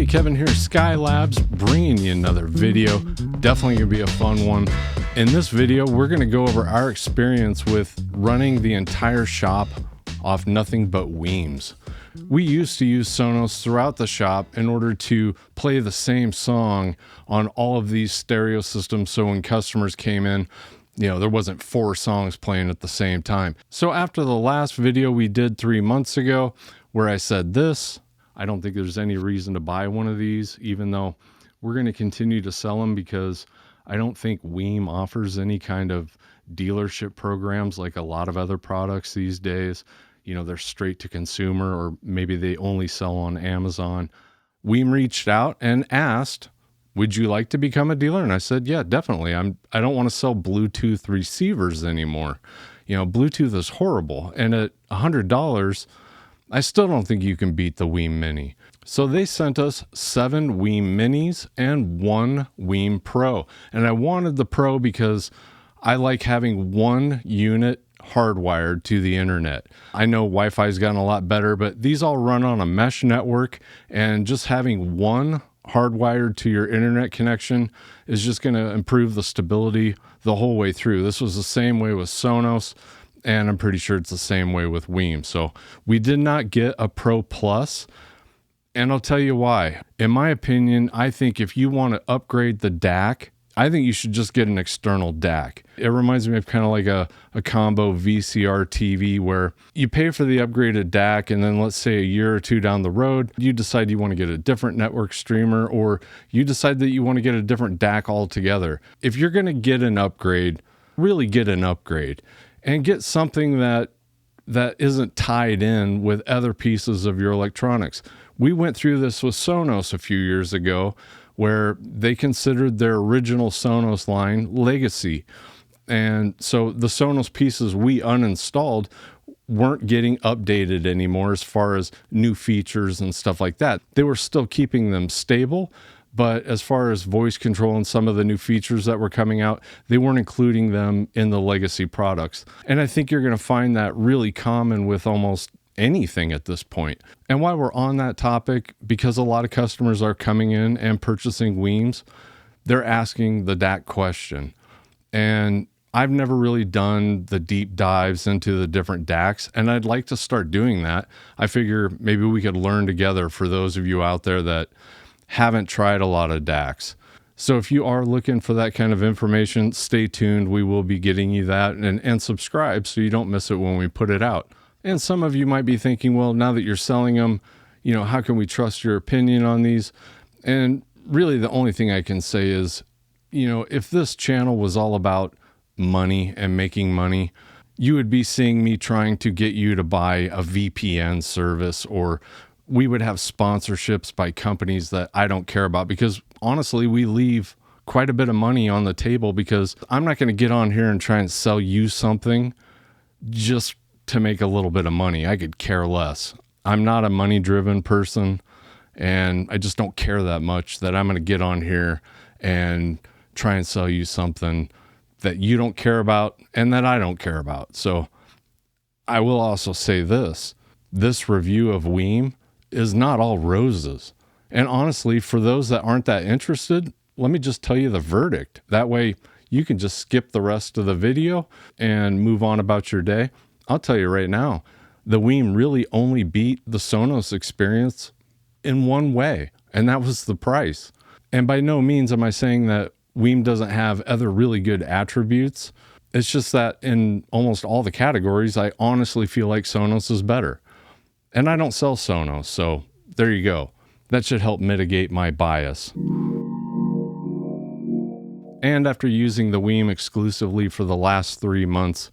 Hey, Kevin here, Skylabs, bringing you another video. Definitely gonna be a fun one. In this video, we're gonna go over our experience with running the entire shop off nothing but WIIMs. We used to use SONOS throughout the shop in order to play the same song on all of these stereo systems, so when customers came in, there wasn't 4 songs playing at the same time. So after the last video we did 3 months ago, where I said this, I don't think there's any reason to buy one of these, even though we're going to continue to sell them, because I don't think WIIM offers any kind of dealership programs like a lot of other products these days. They're straight to consumer, or maybe they only sell on Amazon. WIIM reached out and asked, would you like to become a dealer? And I said, yeah, definitely. I don't want to sell Bluetooth receivers anymore. Bluetooth is horrible. And at $100, I still don't think you can beat the WIIM Mini. So they sent us 7 WIIM Minis and 1 WIIM Pro. And I wanted the Pro because I like having 1 unit hardwired to the internet. I know Wi-Fi's gotten a lot better, but these all run on a mesh network, and just having 1 hardwired to your internet connection is just going to improve the stability the whole way through. This was the same way with SONOS, and I'm pretty sure it's the same way with WIIM. So we did not get a Pro Plus, and I'll tell you why. In my opinion, I think if you want to upgrade the DAC, I think you should just get an external DAC. It reminds me of kind of like a combo VCR TV, where you pay for the upgraded DAC, and then let's say a year or 2 down the road, you decide you want to get a different network streamer, or you decide that you want to get a different DAC altogether. If you're going to get an upgrade, really get an upgrade, and get something that isn't tied in with other pieces of your electronics. We went through this with SONOS a few years ago, where they considered their original SONOS line legacy. And so the SONOS pieces we uninstalled weren't getting updated anymore as far as new features and stuff like that. They were still keeping them stable, but as far as voice control and some of the new features that were coming out, they weren't including them in the legacy products. And I think you're going to find that really common with almost anything at this point. And while we're on that topic, because a lot of customers are coming in and purchasing WIIMs, they're asking the DAC question. And I've never really done the deep dives into the different DACs, and I'd like to start doing that. I figure maybe we could learn together for those of you out there that haven't tried a lot of DACs. So if you are looking for that kind of information, stay tuned. We will be getting you that, and subscribe so you don't miss it when we put it out. And some of you might be thinking, well, now that you're selling them, how can we trust your opinion on these? And really the only thing I can say is, if this channel was all about money and making money, you would be seeing me trying to get you to buy a VPN service, or we would have sponsorships by companies that I don't care about, because honestly, we leave quite a bit of money on the table, because I'm not going to get on here and try and sell you something just to make a little bit of money. I could care less. I'm not a money-driven person, and I just don't care that much that I'm going to get on here and try and sell you something that you don't care about and that I don't care about. So I will also say this review of WIIM is not all roses. And honestly, for those that aren't that interested, let me just tell you the verdict. That way you can just skip the rest of the video and move on about your day. I'll tell you right now, the WIIM really only beat the SONOS experience in one way, and that was the price. And by no means am I saying that WIIM doesn't have other really good attributes. It's just that in almost all the categories, I honestly feel like SONOS is better. And I don't sell SONOS, so there you go. That should help mitigate my bias. And after using the WIIM exclusively for the last 3 months,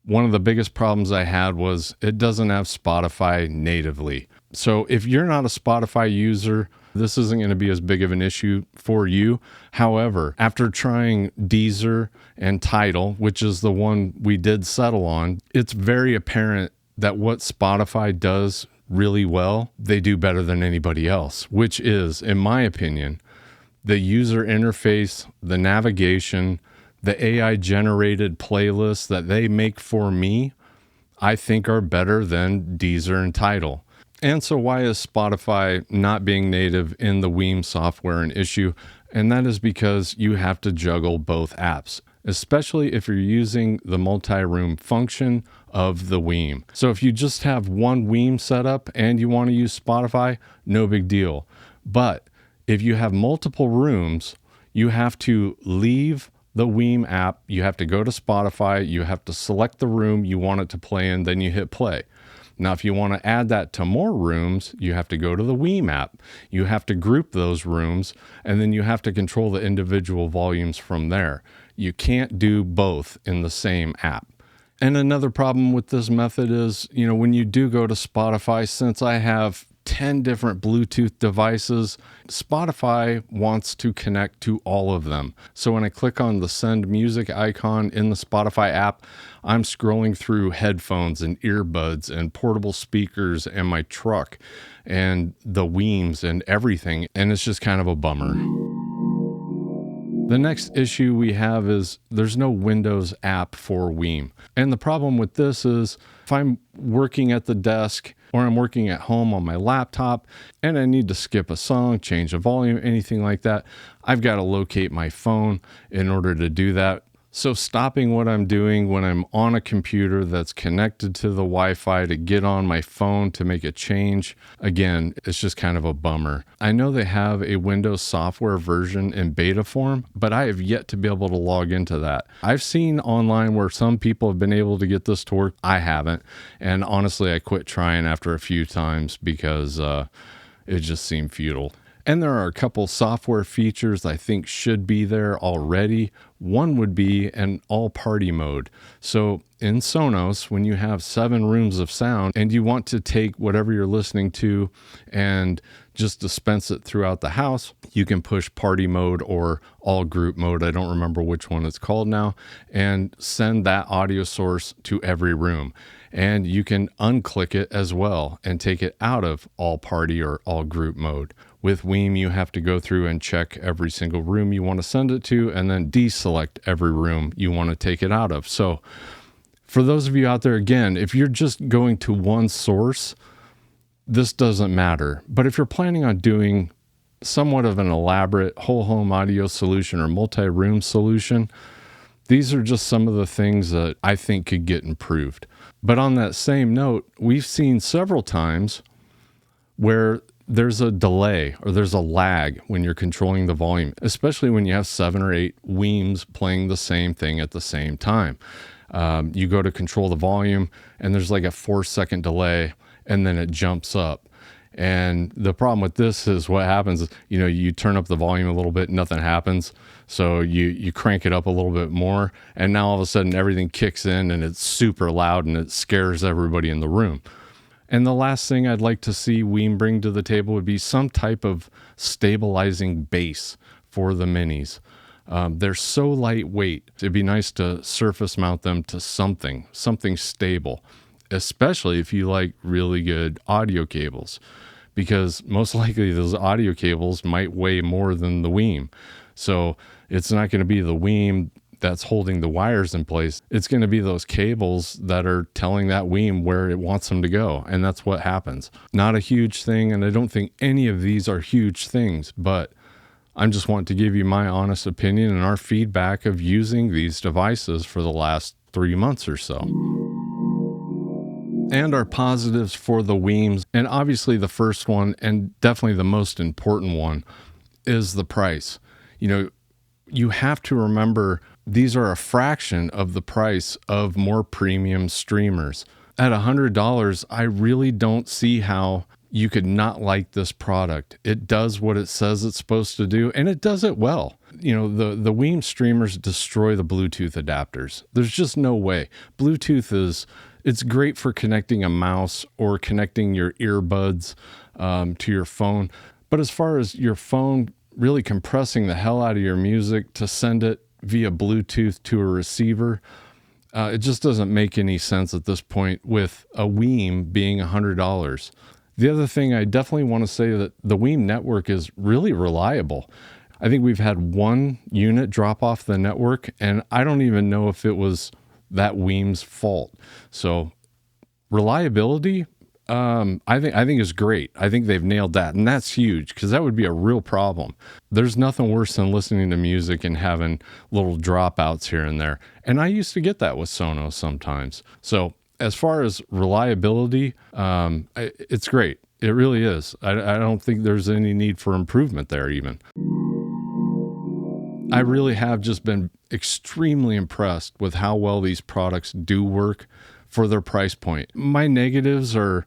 one of the biggest problems I had was it doesn't have Spotify natively. So if you're not a Spotify user, this isn't going to be as big of an issue for you. However, after trying Deezer and Tidal, which is the one we did settle on, it's very apparent that what Spotify does really well, they do better than anybody else, which is, in my opinion, the user interface, the navigation, the AI-generated playlists that they make for me, I think are better than Deezer and Tidal. And so why is Spotify not being native in the WIIM software an issue? And that is because you have to juggle both apps, especially if you're using the multi-room function of the WIIM. So if you just have one WIIM setup and you want to use Spotify, no big deal. But if you have multiple rooms, you have to leave the WIIM app, you have to go to Spotify, you have to select the room you want it to play in, then you hit play. Now, if you want to add that to more rooms, you have to go to the WIIM app. You have to group those rooms, and then you have to control the individual volumes from there. You can't do both in the same app. And another problem with this method is, when you do go to Spotify, since I have 10 different Bluetooth devices, Spotify wants to connect to all of them. So when I click on the send music icon in the Spotify app, I'm scrolling through headphones and earbuds and portable speakers and my truck and the WIIMs and everything. And it's just kind of a bummer. The next issue we have is there's no Windows app for WIIM. And the problem with this is if I'm working at the desk or I'm working at home on my laptop and I need to skip a song, change a volume, anything like that, I've got to locate my phone in order to do that. So stopping what I'm doing when I'm on a computer that's connected to the Wi-Fi to get on my phone to make a change, again, it's just kind of a bummer. I know they have a Windows software version in beta form, but I have yet to be able to log into that. I've seen online where some people have been able to get this to work. I haven't. And honestly, I quit trying after a few times because it just seemed futile. And there are a couple software features I think should be there already. One would be an all-party mode. So in Sonos, when you have 7 rooms of sound and you want to take whatever you're listening to and just dispense it throughout the house, you can push party mode or all group mode. I don't remember which one it's called now, and send that audio source to every room. And you can unclick it as well and take it out of all party or all group mode. With WIIM, you have to go through and check every single room you want to send it to and then deselect every room you want to take it out of. So for those of you out there, again, if you're just going to one source, this doesn't matter. But if you're planning on doing somewhat of an elaborate whole home audio solution or multi-room solution, these are just some of the things that I think could get improved. But on that same note, we've seen several times where there's a delay or there's a lag when you're controlling the volume, especially when you have 7 or 8 WIIMs playing the same thing at the same time. You go to control the volume and there's like a 4-second delay and then it jumps up. And the problem with this is what happens is, you turn up the volume a little bit, nothing happens. So you crank it up a little bit more and now all of a sudden everything kicks in and it's super loud and it scares everybody in the room. And the last thing I'd like to see WIIM bring to the table would be some type of stabilizing base for the minis. They're so lightweight. It'd be nice to surface mount them to something stable, especially if you like really good audio cables, because most likely those audio cables might weigh more than the WIIM. So it's not going to be the WIIM that's holding the wires in place. It's going to be those cables that are telling that WIIM where it wants them to go. And that's what happens. Not a huge thing. And I don't think any of these are huge things, but I'm just wanting to give you my honest opinion and our feedback of using these devices for the last 3 months or so. And our positives for the WIIMs. And obviously the first one, and definitely the most important one, is the price. You have to remember these are a fraction of the price of more premium streamers. At $100, I really don't see how you could not like this product. It does what it says it's supposed to do, and it does it well. The WIIM streamers destroy the Bluetooth adapters. There's just no way. Bluetooth it's great for connecting a mouse or connecting your earbuds to your phone. But as far as your phone really compressing the hell out of your music to send it via Bluetooth to a receiver, it just doesn't make any sense at this point with a WIIM being $100. The other thing I definitely want to say that the WIIM network is really reliable. I think we've had 1 unit drop off the network, and I don't even know if it was that WIIM's fault. So reliability, I think is great. I think they've nailed that, and that's huge because that would be a real problem. There's nothing worse than listening to music and having little dropouts here and there. And I used to get that with Sonos sometimes. So as far as reliability, it's great. It really is. I don't think there's any need for improvement there even. I really have just been extremely impressed with how well these products do work for their price point. My negatives are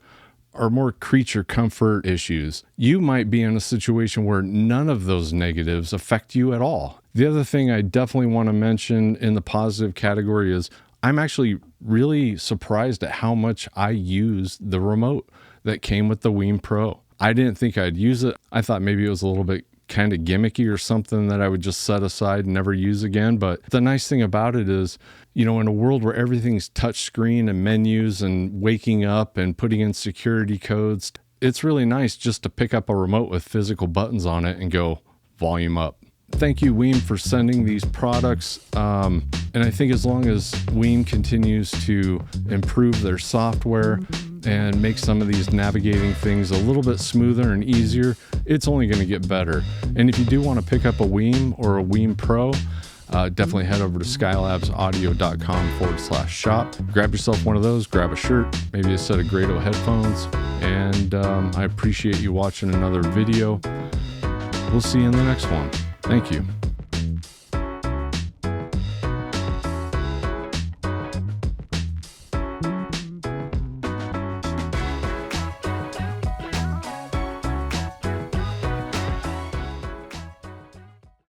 more creature comfort issues. You might be in a situation where none of those negatives affect you at all. The other thing I definitely want to mention in the positive category is I'm actually really surprised at how much I use the remote that came with the WIIM Pro. I didn't think I'd use it. I thought maybe it was a little bit kind of gimmicky or something that I would just set aside and never use again. But the nice thing about it is, in a world where everything's touch screen and menus and waking up and putting in security codes, it's really nice just to pick up a remote with physical buttons on it and go volume up. Thank you, WIIM, for sending these products. And I think as long as WIIM continues to improve their software and make some of these navigating things a little bit smoother and easier, it's only going to get better. And if you do want to pick up a WIIM or a WIIM Pro, definitely head over to skylabsaudio.com/shop. Grab yourself one of those, grab a shirt, maybe a set of Grado headphones, and I appreciate you watching another video. We'll see you in the next one. Thank you.